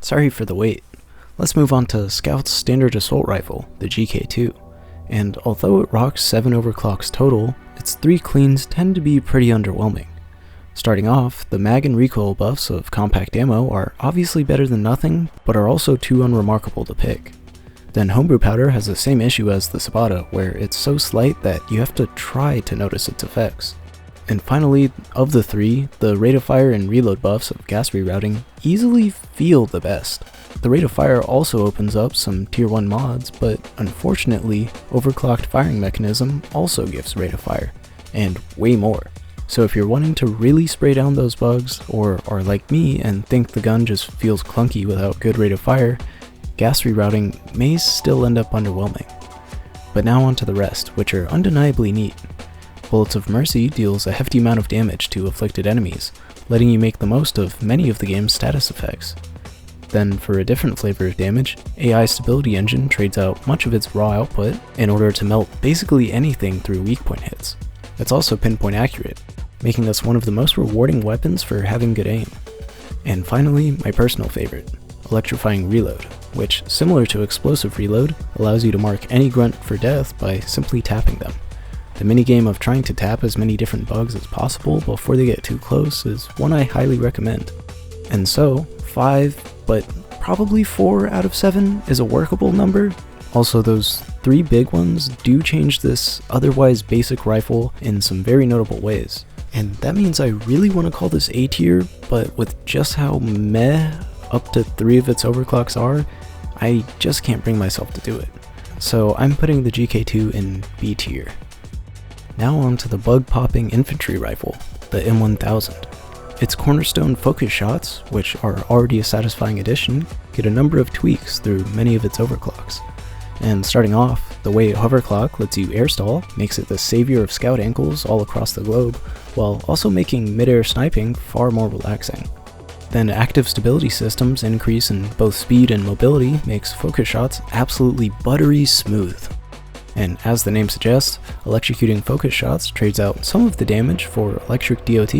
Sorry for the wait. Let's move on to Scout's standard assault rifle, the GK2. And although it rocks 7 overclocks total, its 3 cleans tend to be pretty underwhelming. Starting off, the mag and recoil buffs of compact ammo are obviously better than nothing, but are also too unremarkable to pick. Then homebrew powder has the same issue as the Sabata, where it's so slight that you have to try to notice its effects. And finally, of the 3, the rate of fire and reload buffs of gas rerouting easily feel the best. The rate of fire also opens up some tier 1 mods, but unfortunately, overclocked firing mechanism also gives rate of fire, and way more. So if you're wanting to really spray down those bugs, or are like me and think the gun just feels clunky without good rate of fire, gas rerouting may still end up underwhelming. But now on to the rest, which are undeniably neat. Bullets of Mercy deals a hefty amount of damage to afflicted enemies, letting you make the most of many of the game's status effects. Then, for a different flavor of damage, AI Stability Engine trades out much of its raw output in order to melt basically anything through weak point hits. It's also pinpoint accurate, making this one of the most rewarding weapons for having good aim. And finally, my personal favorite, Electrifying Reload, which, similar to Explosive Reload, allows you to mark any grunt for death by simply tapping them. The minigame of trying to tap as many different bugs as possible before they get too close is one I highly recommend. And so, 5, but probably 4 out of 7 is a workable number. Also, those 3 big ones do change this otherwise basic rifle in some very notable ways. And that means I really want to call this A tier, but with just how meh up to 3 of its overclocks are, I just can't bring myself to do it. So I'm putting the GK2 in B tier. Now on to the bug-popping infantry rifle, the M1000. Its cornerstone focus shots, which are already a satisfying addition, get a number of tweaks through many of its overclocks. And starting off, the way Hoverclock lets you airstall makes it the savior of scout ankles all across the globe, while also making mid-air sniping far more relaxing. Then active stability systems increase in both speed and mobility makes focus shots absolutely buttery smooth. And as the name suggests, electrocuting focus shots trades out some of the damage for electric DOT,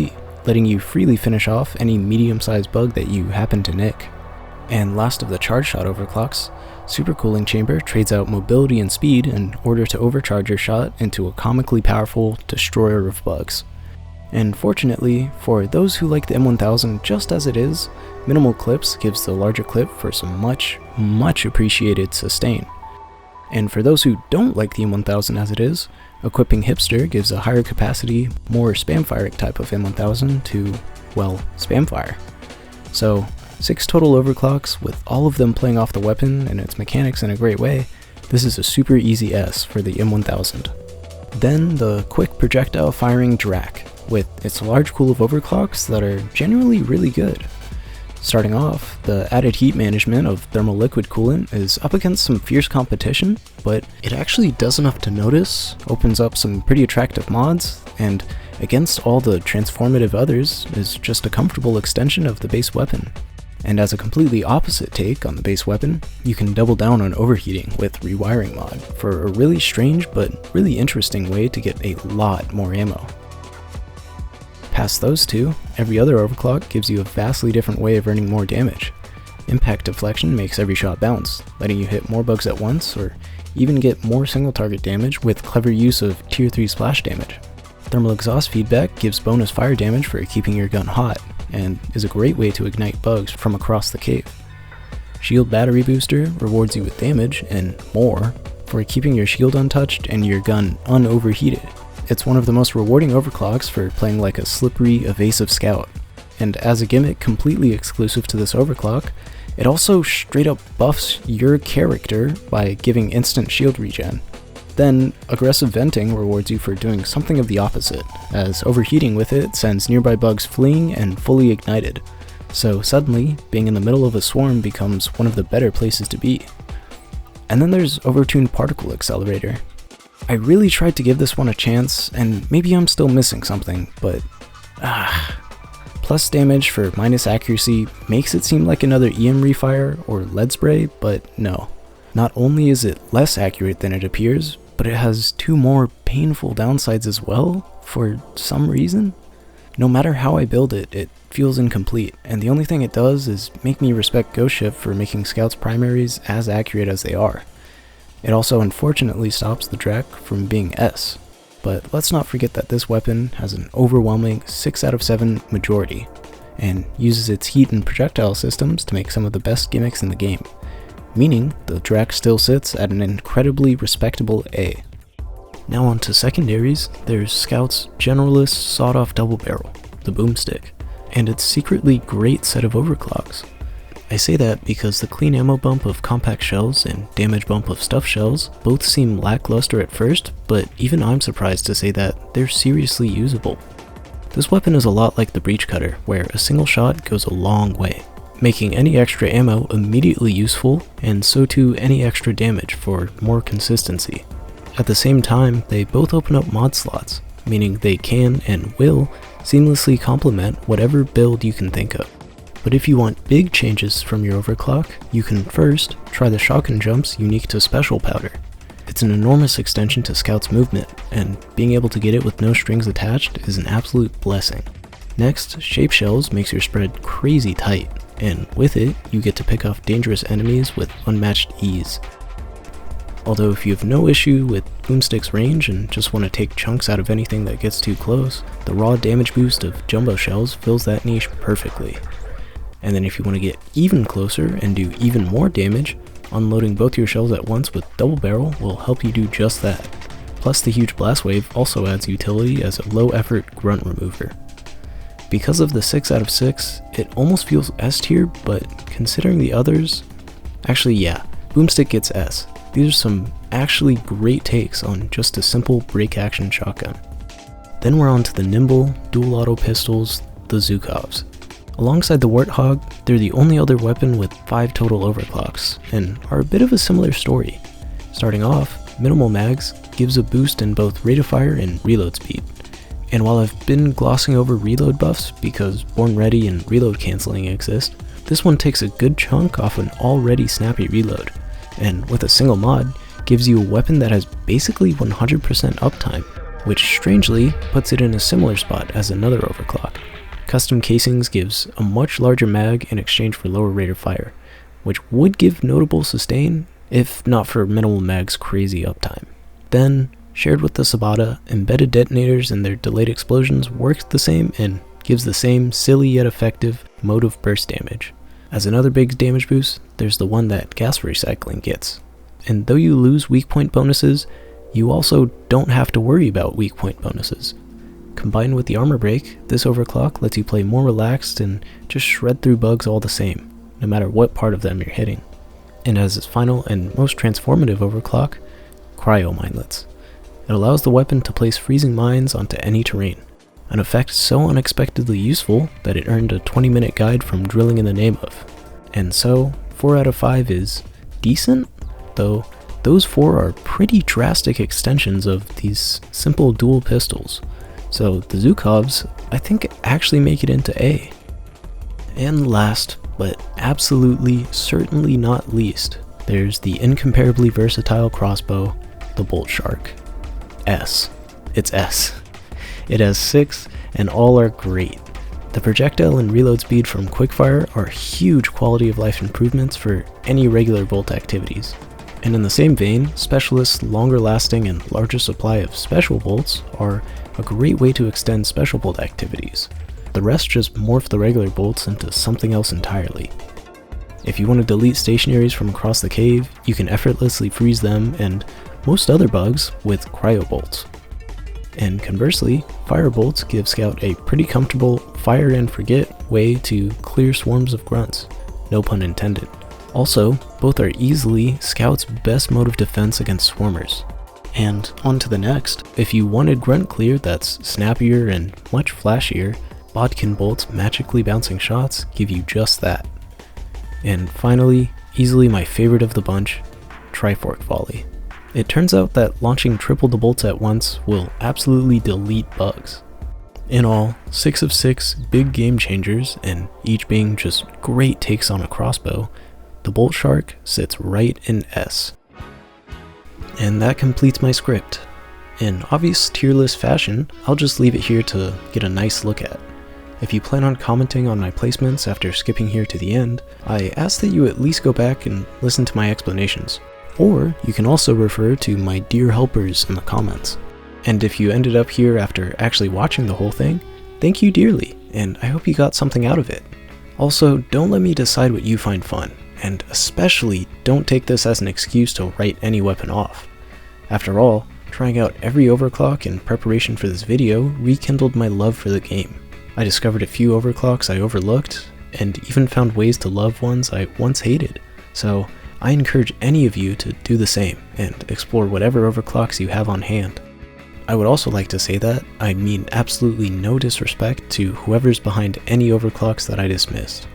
letting you freely finish off any medium-sized bug that you happen to nick. And last of the charge shot overclocks, Supercooling Chamber trades out mobility and speed in order to overcharge your shot into a comically powerful destroyer of bugs. And fortunately, for those who like the M1000 just as it is, minimal clips gives the larger clip for some much appreciated sustain. And for those who don't like the M1000 as it is, equipping Hipster gives a higher capacity, more spamfire type of M1000 to, well, spamfire. So, 6 total overclocks, with all of them playing off the weapon and its mechanics in a great way, this is a super easy S for the M1000. Then the quick projectile firing Drac, with its large pool of overclocks that are genuinely really good. Starting off, the added heat management of thermal liquid coolant is up against some fierce competition, but it actually does enough to notice, opens up some pretty attractive mods, and against all the transformative others is just a comfortable extension of the base weapon. And as a completely opposite take on the base weapon, you can double down on overheating with Rewiring mod for a really strange but really interesting way to get a lot more ammo. Past those 2, every other overclock gives you a vastly different way of earning more damage. Impact deflection makes every shot bounce, letting you hit more bugs at once or even get more single target damage with clever use of tier 3 splash damage. Thermal exhaust feedback gives bonus fire damage for keeping your gun hot, and is a great way to ignite bugs from across the cave. Shield battery booster rewards you with damage and more for keeping your shield untouched and your gun unoverheated. It's one of the most rewarding overclocks for playing like a slippery, evasive scout. And as a gimmick completely exclusive to this overclock, it also straight up buffs your character by giving instant shield regen. Then, aggressive venting rewards you for doing something of the opposite, as overheating with it sends nearby bugs fleeing and fully ignited. So suddenly, being in the middle of a swarm becomes one of the better places to be. And then there's Overtuned Particle Accelerator. I really tried to give this one a chance, and maybe I'm still missing something, but plus damage for minus accuracy makes it seem like another EM refire or lead spray, but no. Not only is it less accurate than it appears, but it has 2 more painful downsides as well, for some reason. No matter how I build it, it feels incomplete, and the only thing it does is make me respect Ghost Shift for making Scout's primaries as accurate as they are. It also unfortunately stops the Drek from being S, but let's not forget that this weapon has an overwhelming 6 out of 7 majority, and uses its heat and projectile systems to make some of the best gimmicks in the game, meaning the Drek still sits at an incredibly respectable A. Now on to secondaries, there's Scout's generalist sawed-off double barrel, the Boomstick, and its secretly great set of overclocks. I say that because the clean ammo bump of compact shells and damage bump of stuffed shells both seem lackluster at first, but even I'm surprised to say that they're seriously usable. This weapon is a lot like the breach cutter, where a single shot goes a long way, making any extra ammo immediately useful, and so too any extra damage for more consistency. At the same time, they both open up mod slots, meaning they can and will seamlessly complement whatever build you can think of. But if you want big changes from your overclock, you can first try the shotgun jumps unique to Special Powder. It's an enormous extension to Scout's movement, and being able to get it with no strings attached is an absolute blessing. Next, Shape Shells makes your spread crazy tight, and with it, you get to pick off dangerous enemies with unmatched ease. Although if you have no issue with Boomstick's range and just want to take chunks out of anything that gets too close, the raw damage boost of Jumbo Shells fills that niche perfectly. And then if you want to get even closer and do even more damage, unloading both your shells at once with Double Barrel will help you do just that. Plus the huge blast wave also adds utility as a low effort grunt remover. Because of the 6 out of 6, it almost feels S tier, but considering the others, actually yeah, Boomstick gets S. These are some actually great takes on just a simple break action shotgun. Then we're on to the nimble, dual auto pistols, the Zhukovs. Alongside the Warthog, they're the only other weapon with 5 total overclocks, and are a bit of a similar story. Starting off, minimal mags gives a boost in both rate of fire and reload speed. And while I've been glossing over reload buffs because Born Ready and reload cancelling exist, this one takes a good chunk off an already snappy reload, and with a single mod, gives you a weapon that has basically 100% uptime, which strangely puts it in a similar spot as another overclock. Custom casings gives a much larger mag in exchange for lower rate of fire, which would give notable sustain if not for minimal mag's crazy uptime. Then, shared with the Sabata, embedded detonators and their delayed explosions works the same and gives the same silly yet effective mode of burst damage. As another big damage boost, there's the one that gas recycling gets. And though you lose weak point bonuses, you also don't have to worry about weak point bonuses. Combined with the armor break, this overclock lets you play more relaxed and just shred through bugs all the same, no matter what part of them you're hitting. And as its final and most transformative overclock, cryo minelets. It allows the weapon to place freezing mines onto any terrain, an effect so unexpectedly useful that it earned a 20-minute guide from Drilling in the Name of. And so, 4 out of 5 is decent, though those 4 are pretty drastic extensions of these simple dual pistols. So the Zhukovs, I think, actually make it into A. And last, but absolutely certainly not least, there's the incomparably versatile crossbow, the Boltshark. S. It's S. It has 6, and all are great. The projectile and reload speed from quickfire are huge quality of life improvements for any regular bolt activities. And in the same vein, Specialist's longer lasting and larger supply of special bolts are a great way to extend special bolt activities. The rest just morph the regular bolts into something else entirely. If you want to delete stationaries from across the cave, you can effortlessly freeze them and most other bugs with cryo bolts. And conversely, fire bolts give Scout a pretty comfortable fire and forget way to clear swarms of grunts, no pun intended. Also, both are easily Scout's best mode of defense against swarmers. And on to the next, if you wanted grunt clear that's snappier and much flashier, Bodkin bolts magically bouncing shots give you just that. And finally, easily my favorite of the bunch, Trifork Volley. It turns out that launching triple the bolts at once will absolutely delete bugs. In all, 6 of 6 big game changers, and each being just great takes on a crossbow, the Boltshark sits right in S. And that completes my script. In obvious tier list fashion, I'll just leave it here to get a nice look at. If you plan on commenting on my placements after skipping here to the end, I ask that you at least go back and listen to my explanations. Or you can also refer to my dear helpers in the comments. And if you ended up here after actually watching the whole thing, thank you dearly, and I hope you got something out of it. Also, don't let me decide what you find fun, and especially don't take this as an excuse to write any weapon off. After all, trying out every overclock in preparation for this video rekindled my love for the game. I discovered a few overclocks I overlooked, and even found ways to love ones I once hated. So I encourage any of you to do the same, and explore whatever overclocks you have on hand. I would also like to say that I mean absolutely no disrespect to whoever's behind any overclocks that I dismissed.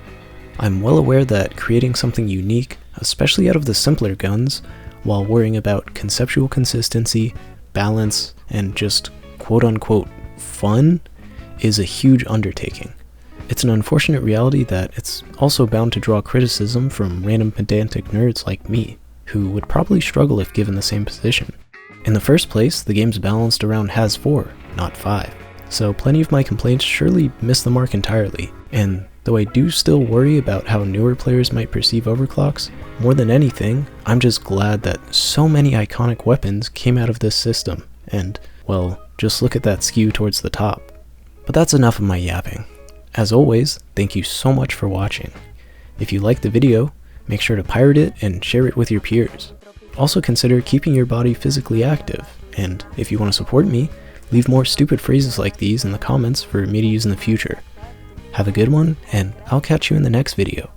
I'm well aware that creating something unique, especially out of the simpler guns, while worrying about conceptual consistency, balance, and just quote-unquote fun, is a huge undertaking. It's an unfortunate reality that it's also bound to draw criticism from random pedantic nerds like me, who would probably struggle if given the same position. In the first place, the game's balanced around has 4, not 5, so plenty of my complaints surely miss the mark entirely, and though I do still worry about how newer players might perceive overclocks, more than anything, I'm just glad that so many iconic weapons came out of this system, and, well, just look at that skew towards the top. But that's enough of my yapping. As always, thank you so much for watching. If you liked the video, make sure to pirate it and share it with your peers. Also consider keeping your body physically active, and if you want to support me, leave more stupid phrases like these in the comments for me to use in the future. Have a good one, and I'll catch you in the next video.